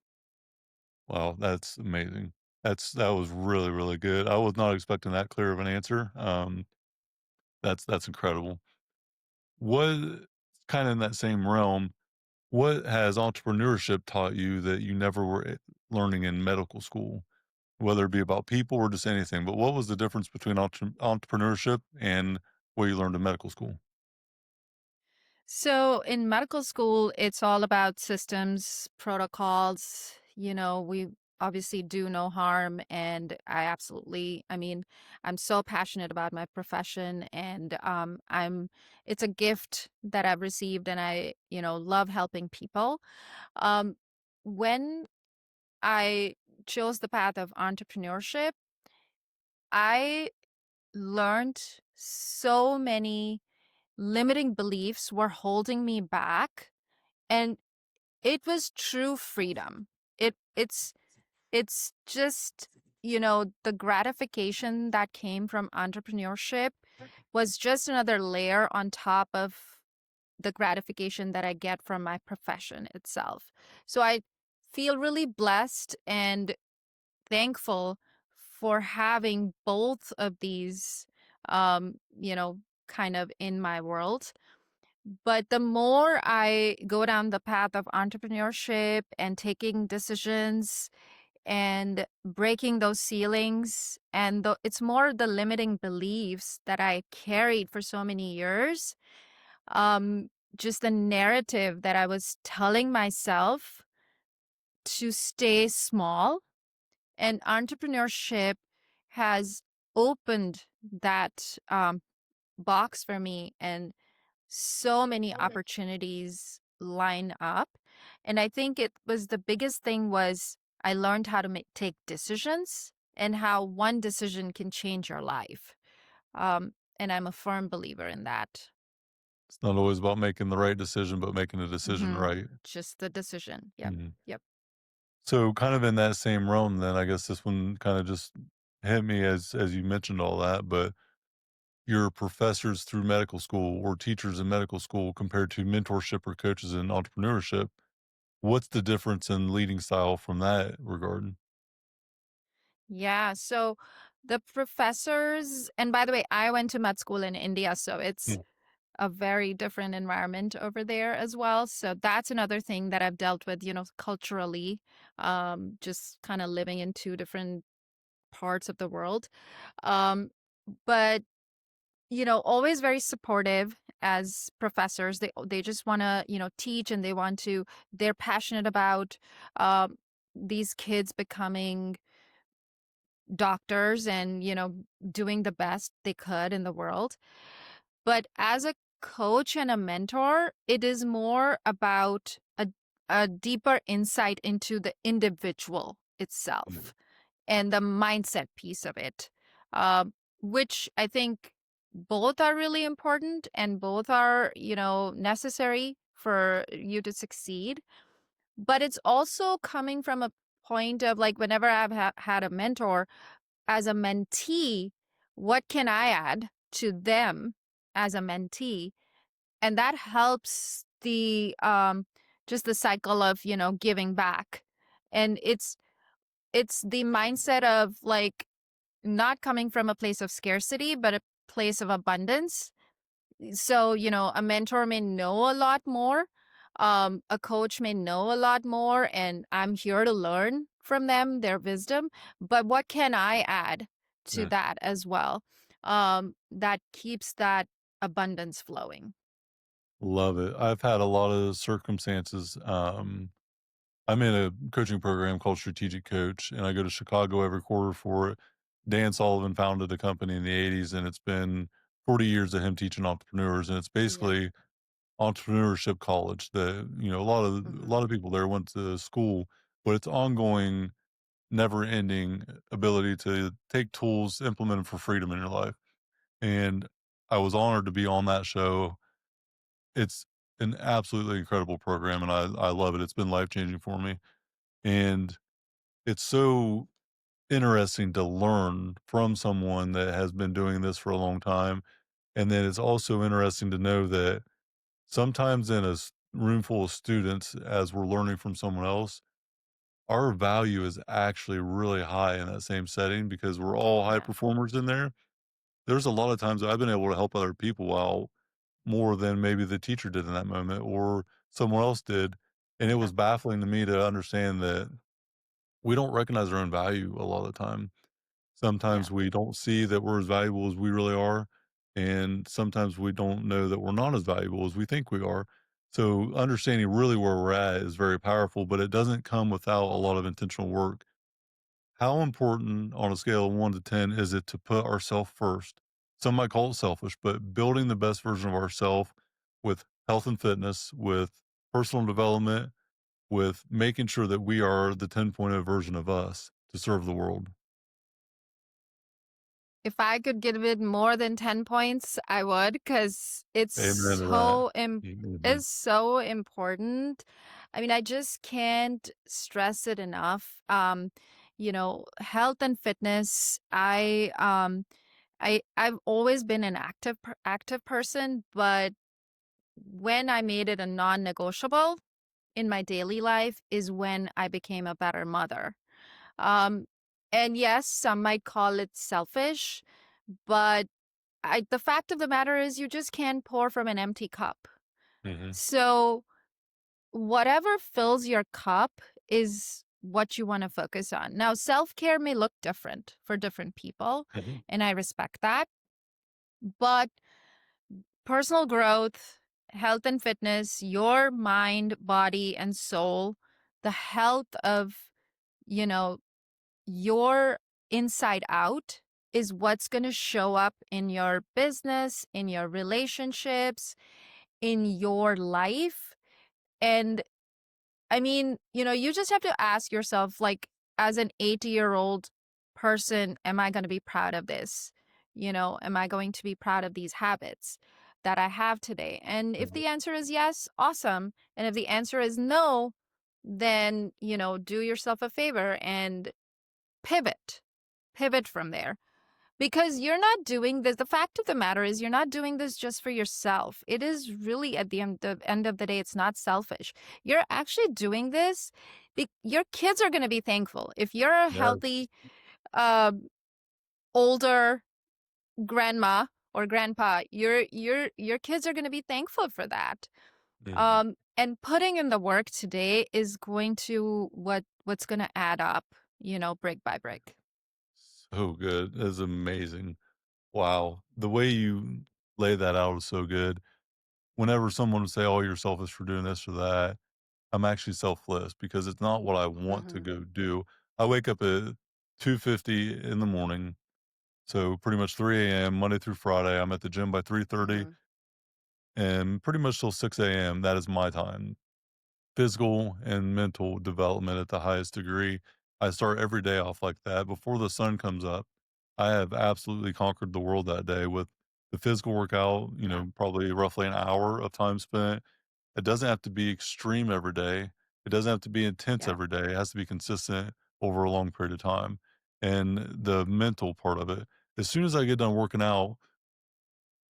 Wow, that's amazing. That was really, really good. I was not expecting that clear of an answer. That's incredible. What kind of in that same realm, what has entrepreneurship taught you that you never were learning in medical school? Whether it be about people or just anything, but what was the difference between entrepreneurship and what you learned in medical school? So in medical school, it's all about systems, protocols. We obviously do no harm. And I mean, I'm so passionate about my profession, and it's a gift that I've received, and I, love helping people. Um, when I chose the path of entrepreneurship, I learned so many limiting beliefs were holding me back, and it was true freedom. It's just, the gratification that came from entrepreneurship was just another layer on top of the gratification that I get from my profession itself. So I feel really blessed and thankful for having both of these, um, you know, kind of in my world. But the more I go down the path of entrepreneurship and taking decisions and breaking those ceilings, and it's more the limiting beliefs that I carried for so many years. Um, just the narrative that I was telling myself to stay small, and entrepreneurship has opened that box for me, and so many opportunities line up. And I think it was the biggest thing was I learned how to take decisions and how one decision can change your life. And I'm a firm believer in that. It's not always about making the right decision, but making a decision Hmm. right. Just the decision. Yep. Mhm. Yep. So kind of in that same realm then, I guess this one kind of just hit me as you mentioned all that, but your professors through medical school or teachers in medical school compared to mentorship or coaches in entrepreneurship, what's the difference in leading style from that regard? Yeah. So the professors, and by the way, I went to med school in India, so it's Mm. a very different environment over there as well. So that's another thing that I've dealt with, culturally, just kind of living in two different parts of the world. Um, but always very supportive as professors. They just want to, teach, and they're passionate about um, these kids becoming doctors and, doing the best they could in the world. But as a coach and a mentor, it is more about a deeper insight into the individual Mm. itself and the mindset piece of it, um, which I think both are really important and both are, necessary for you to succeed. But it's also coming from a point of like whenever I've had a mentor as a mentee, what can I add to them as a mentee? And that helps the just the cycle of, giving back. And it's the mindset of like not coming from a place of scarcity, but a place of abundance. So, a mentor may know a lot more, a coach may know a lot more, and I'm here to learn from them, their wisdom. But what can I add to Yeah. that as well? That keeps that abundance flowing. Love it. I've had a lot of circumstances. I'm in a coaching program called Strategic Coach, and I go to Chicago every quarter for it. Dan Sullivan founded the company in the 80s, and it's been 40 years of him teaching entrepreneurs. And it's Yep. basically entrepreneurship college that, a Hmm. lot of people there went to school, but it's ongoing, never ending ability to take tools, implement them for freedom in your life. And I was honored to be on that show. It's an absolutely incredible program, and I love it. It's been life changing for me. And it's so interesting to learn from someone that has been doing this for a long time. And then it's also interesting to know that sometimes in a room full of students, as we're learning from someone else, our value is actually really high in that same setting because we're all high Yeah. performers in there. There's a lot of times that I've been able to help other people out more than maybe the teacher did in that moment or someone else did. And it Yeah. was baffling to me to understand that we don't recognize our own value a lot of the time. Yeah. Sometimes we don't see that we're as valuable as we really are, and sometimes we don't know that we're not as valuable as we think we are. So understanding really where we're at is very powerful, but it doesn't come without a lot of intentional work. How important on a scale of 1 to 10 is it to put ourselves first? Some might call it selfish, but building the best version of ourselves with health and fitness, with personal development, with making sure that we are the 10.0 version of us to serve the world. If I could give it more than 10 points, I would, because Amen to that. Mhm. it's so important. I mean, I just can't stress it enough. Health and fitness. I've always been an active person, but when I made it a non-negotiable in my daily life is when I became a better mother. Um, and yes, some might call it selfish, but the fact of the matter is you just can't pour from an empty cup. Mhm. So whatever fills your cup is what you want to focus on. Now, self-care may look different for different people, Mhm. and I respect that, but personal growth, health and fitness, your mind, body, and soul, the health of, you know, your inside out is what's going to show up in your business, in your relationships, in your life. And I mean, you just have to ask yourself, like, as an 80-year-old person, am I going to be proud of this? Am I going to be proud of these habits that I have today? And if Mhm. the answer is yes, awesome. And if the answer is no, then, do yourself a favor and pivot, pivot from there. Because you're not doing this. The fact of the matter is, you're not doing this just for yourself. It is really, at the end of the day, it's not selfish. You're actually doing this. Your kids are going to be thankful. If you're a Yeah. healthy, uh, older grandma or grandpa, your kids are going to be thankful for that. Mhm. And putting in the work today is going to what's going to add up, brick by brick. So good. That's amazing. Wow. The way you lay that out is so good. Whenever someone would say, "Oh, you're selfish for doing this or that," I'm actually selfless because it's not what I want to Hmm. go do. I wake up at 2:50 in the morning, so pretty much 3 a.m. Monday through Friday. I'm at the gym by 3:30 Hmm. and pretty much till 6 a.m. That is my time. Physical and mental development at the highest degree. I start every day off like that. Before the sun comes up, I have absolutely conquered the world that day with the physical workout, Yeah. probably roughly an hour of time spent. It doesn't have to be extreme every day. It doesn't have to be intense Yeah. every day. It has to be consistent over a long period of time. And the mental part of it, as soon as I get done working out,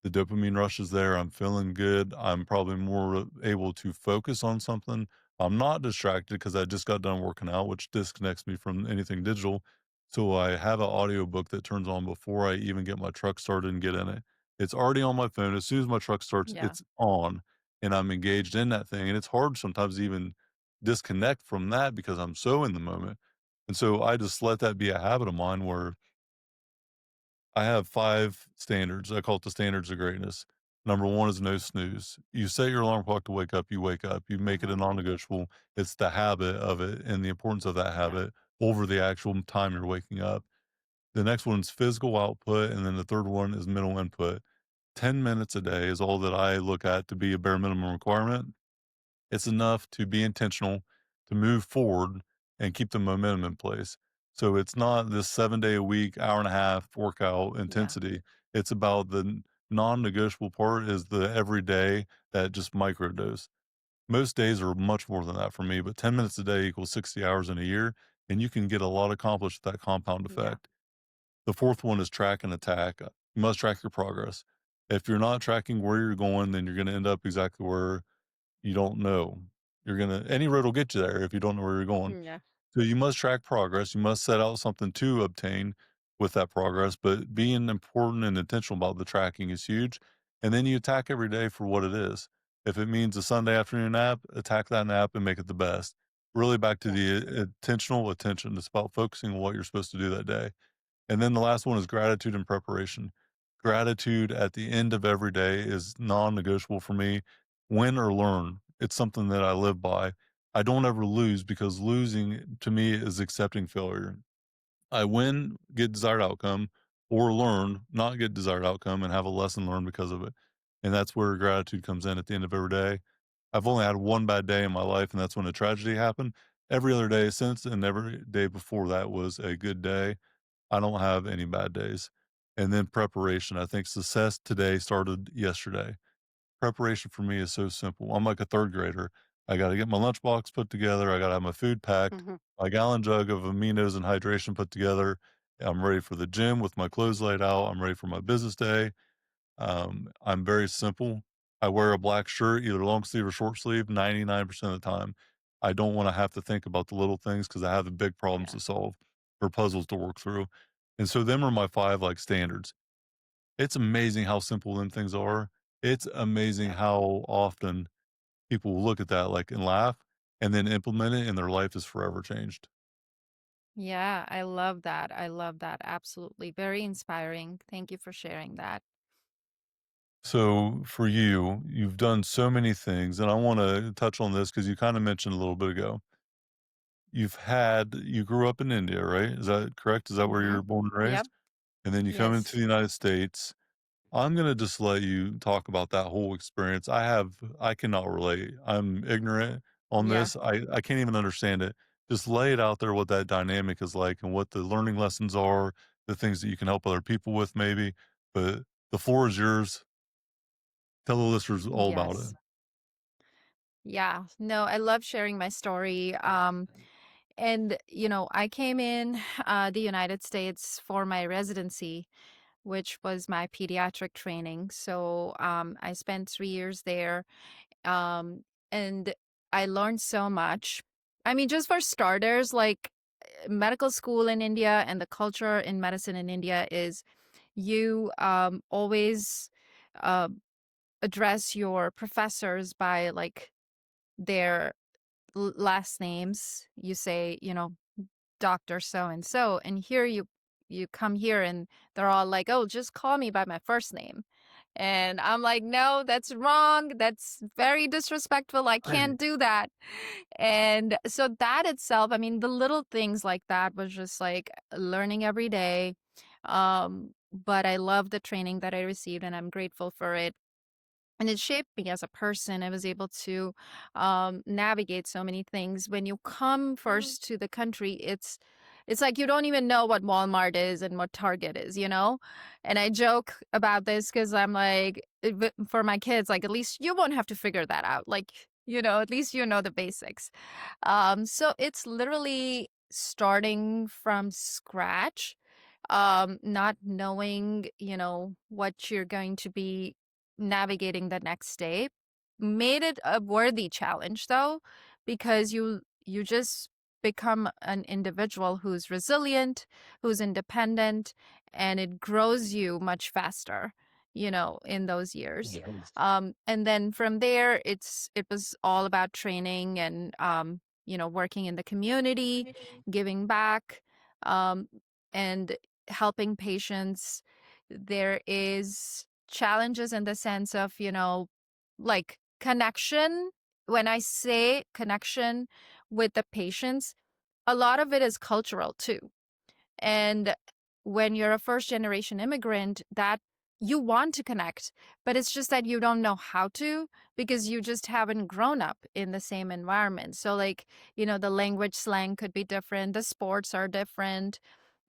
the dopamine rush is there. I'm feeling good. I'm probably more able to focus on something. I'm not distracted because I just got done working out, which disconnects me from anything digital. So I have an audiobook that turns on before I even get my truck started and get in it. It's already on my phone. As soon as my truck starts, Yeah. it's on and I'm engaged in that thing. And it's hard sometimes to even disconnect from that because I'm so in the moment. And so I just let that be a habit of mine where I have 5 standards. I call it the standards of greatness. Number 1 is no snooze. You set your alarm clock to wake up, you wake up. You make it a Hmm. non-negotiable. It's the habit of it and the importance of that Yeah. habit over the actual time you're waking up. The next one's physical output, and then the third one is mental input. 10 minutes a day is all that I look at to be a bare minimum requirement. It's enough to be intentional, to move forward and keep the momentum in place. So it's not this 7-day a week, hour and a half workout Yeah. intensity. It's about the non-negotiable part is the everyday that just microdose. Most days are much more than that for me, but 10 minutes a day equals 60 hours in a year, and you can get a lot accomplished with that compound Yeah. effect. The fourth one is track and attack. You must track your progress. If you're not tracking where you're going, then you're going to end up exactly where you don't know. Any road will get you there if you don't know where you're going. Yeah. So you must track progress. You must set out something to obtain with that progress, but being important and intentional about the tracking is huge. And then you attack every day for what it is. If it means a Sunday afternoon nap, attack that nap and make it the best. Really back to Yeah. the intentional attention. It's about focusing on what you're supposed to do that day. And then the last one is gratitude and preparation. Gratitude at the end of every day is non negotiable for me. Win or learn. It's something that I live by. I don't ever lose because losing to me is accepting failure. I win, get desired outcome, or learn, not get desired outcome and have a lesson learned because of it. And that's where gratitude comes in at the end of every day. I've only had one bad day in my life, and that's when a tragedy happened. Every other day since and every day before that was a good day. I don't have any bad days. And then preparation. I think success today started yesterday. Preparation for me is so simple. I'm like a third grader. I got to get my lunchbox put together. I got to have my food packed, Hmm. my gallon jug of aminos and hydration put together. I'm ready for the gym with my clothes laid out. I'm ready for my business day. I'm very simple. I wear a black shirt, either long sleeve or short sleeve, 99% of the time. I don't want to have to think about the little things because I have the big problems Yeah. to solve or puzzles to work through. And so them are my 5 like standards. It's amazing how simple them things are. It's amazing Yeah. how often people will look at that like and laugh and then implement it and their life is forever changed. Yeah, I love that. I love that. Absolutely. Very inspiring. Thank you for sharing that. So for you, you've done so many things, and I want to touch on this because you kind of mentioned a little bit ago. you grew up in India, right? Is that correct? Is that where Mm-hmm. you're born and Yep. raised? And then you come into Yes. the United States. I'm gonna just let you talk about that whole experience. I cannot relate. I'm ignorant on Yeah. this. I can't even understand it. Just lay it out there what that dynamic is like and what the learning lessons are, the things that you can help other people with maybe. But the floor is yours. Tell the listeners all about it. Yes. Yeah. No, I love sharing my story. And I came in the United States for my residency, which was my pediatric training. So I spent 3 years there, um, and I learned so much. I mean, just for starters, like medical school in India and the culture in medicine in India is you always uh, address your professors by like their last names. You say, Dr. So and so. And here you come here and they're all like, "Oh, just call me by my first name." And I'm like, "No, that's wrong. That's very disrespectful. I can't do that." And so that itself, I mean, the little things like that was just like learning every day. But I love the training that I received and I'm grateful for it, and it shaped me as a person. I was able to navigate so many things. When you come first to the country, it's like you don't even know what Walmart is and what Target is, you know. And I joke about this because I'm like, for my kids, like at least you won't have to figure that out. Like, at least you know the basics. So it's literally starting from scratch, not knowing, what you're going to be navigating the next day. Made it a worthy challenge though, because you just become an individual who's resilient, who's independent, and it grows you much faster, in those years. And then from there, it was all about training and working in the community, giving back, um, and helping patients. There is challenges in the sense of, like connection. When I say connection with the patients, a lot of it is cultural too. And when you're a first generation immigrant, that you want to connect, but it's just that you don't know how to because you just haven't grown up in the same environment. So, like, the language slang could be different, the sports are different.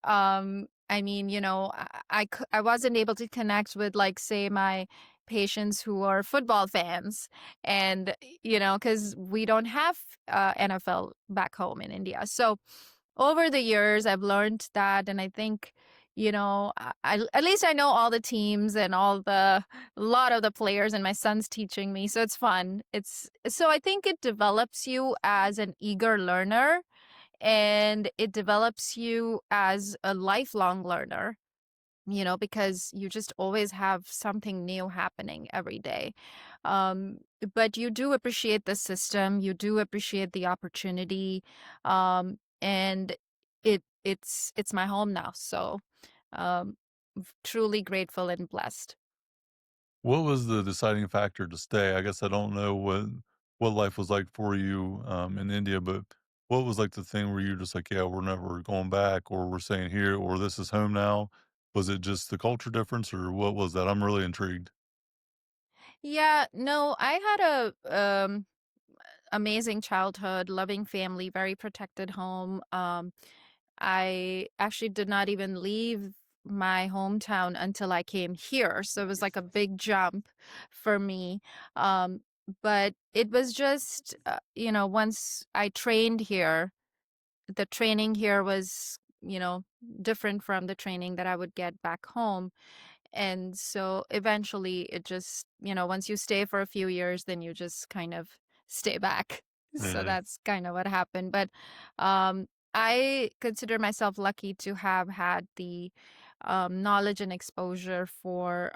I mean, I wasn't able to connect with, like, say, my patients who are football fans, and because we don't have NFL back home in India. So over the years I've learned that, and I think, at least I know all the teams and all the a lot of the players, and my son's teaching me, so it's fun. It's so I think it develops you as an eager learner, and it develops you as a lifelong learner, because you just always have something new happening every day. um, but you do appreciate the system, you do appreciate the opportunity, and it's my home now, so um, truly grateful and blessed. What was the deciding factor to stay? I guess I don't know what life was like for you in India, but what was like the thing where you're just like, yeah, we're never going back, or we're staying here, or this is home now? Was it just the culture difference, or what was that? I'm really intrigued. Yeah, no, I had a amazing childhood, loving family, very protected home. I actually did not even leave my hometown until I came here. So it was like a big jump for me. Um, but it was just, once I trained here, the training here was, different from the training that I would get back home. And so eventually it just, once you stay for a few years, then you just kind of stay back. So Yeah. that's kind of what happened. But um, I consider myself lucky to have had the knowledge and exposure for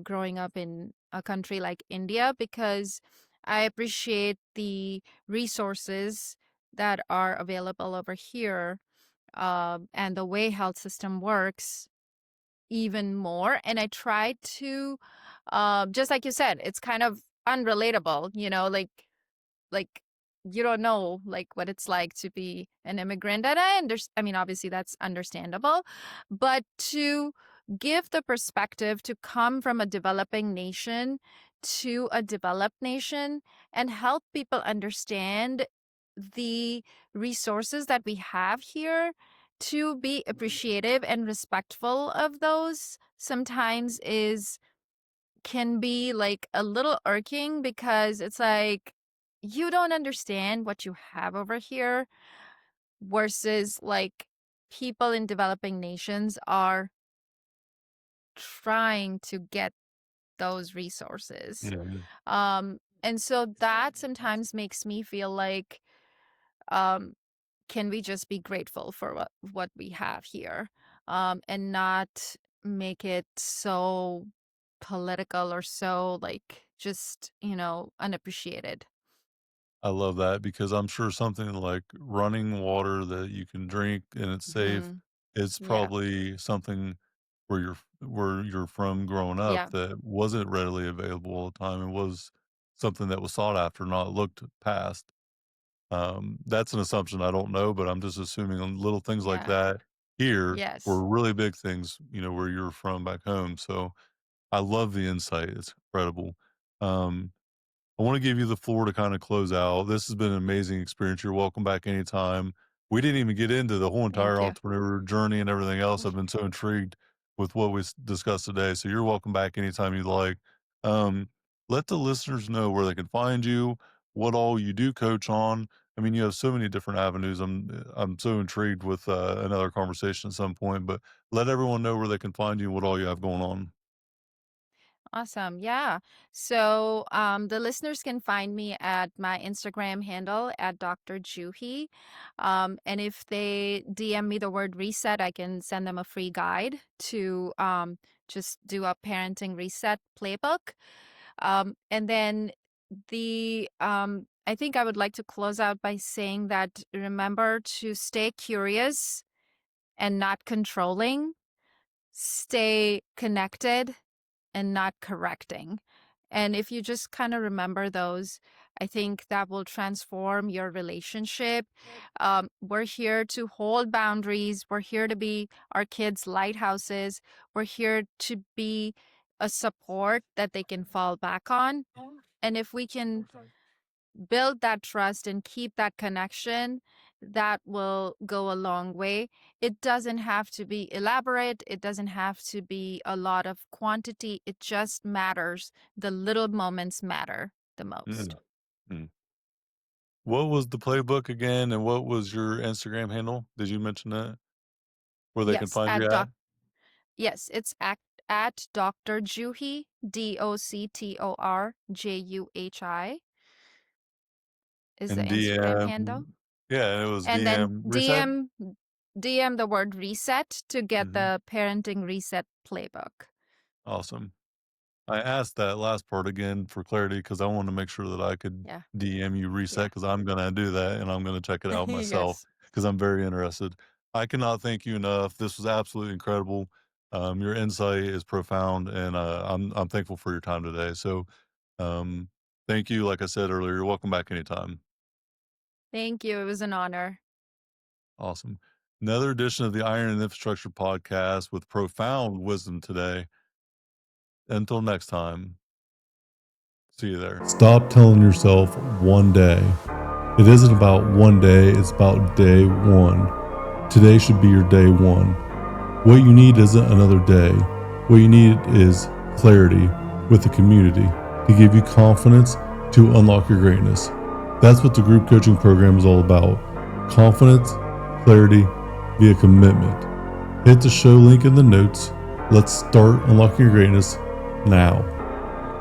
growing up in a country like India, because I appreciate the resources that are available over here, and the way health system works even more. And I try to, just like you said, it's kind of unrelatable, like you don't know like what it's like to be an immigrant. And I mean, obviously that's understandable, but to give the perspective to come from a developing nation to a developed nation and help people understand the resources that we have here, to be appreciative and respectful of those sometimes is can be like a little irking, because it's like you don't understand what you have over here versus like people in developing nations are trying to get those resources. Yeah. And so that sometimes makes me feel like, um can we just be grateful for what we have here, and not make it so political or so like just unappreciated. I love that because I'm sure something like running water that you can drink and it's safe Hmm. is Yeah. probably something where you're from growing up Yeah. that wasn't readily available all the time. It was something that was sought after, not looked past. That's an assumption, I don't know, but I'm just assuming on little things like Yeah. that here Yes. were really big things, where you're from back home. So I love the insight. It's incredible. Um, I want to give you the floor to kind of close out. This has been an amazing experience. You're welcome back anytime. We didn't even get into the whole entire Thank you. entrepreneur journey and everything else. I've been so intrigued with what we discussed today. So you're welcome back anytime you'd like. Um, let the listeners know where they can find you, what all you do coach on. I mean, you have so many different avenues. I'm so intrigued with another conversation at some point. But let everyone know where they can find you and what all you have going on. Awesome. Yeah. So the listeners can find me at my Instagram handle at Dr. Juhi. And if they DM me the word reset, I can send them a free guide to just do a parenting reset playbook. And then I think I would like to close out by saying that remember to stay curious and not controlling, stay connected and not correcting. And if you just kind of remember those, I think that will transform your relationship. We're here to hold boundaries. We're here to be our kids' lighthouses. We're here to be a support that they can fall back on. And if we can build that trust and keep that connection, that will go a long way. It doesn't have to be elaborate, it doesn't have to be a lot of quantity. It just matters. The little moments matter the most. Mm. Mm. What was the playbook again, and what was your Instagram handle? Did you mention that? Where they can Yes, find you at? it's at Dr. Juhi, DoctorJuhi is the And Instagram handle. DM, yeah, it was And then DM reset? DM the word reset to get Mhm. the parenting reset playbook. Awesome. I asked that last part again for clarity because I wanted to make sure that I could Yeah. DM you reset Yeah. because I'm gonna do that and I'm gonna check it out myself Yes. because I'm very interested. I cannot thank you enough. This was absolutely incredible. Your insight is profound, and I'm thankful for your time today. So, um, thank you. Like I said earlier, you're welcome back anytime. Thank you. It was an honor. Awesome. Another edition of the Iron and Infrastructure podcast with profound wisdom today. Until next time, see you there. Stop telling yourself one day. It isn't about one day, it's about day one. Today should be your day one. What you need isn't another day. What you need is clarity with the community to give you confidence to unlock your greatness. That's what the group coaching program is all about. Confidence, clarity, via commitment. Hit the show link in the notes. Let's start unlocking your greatness now,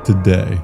today.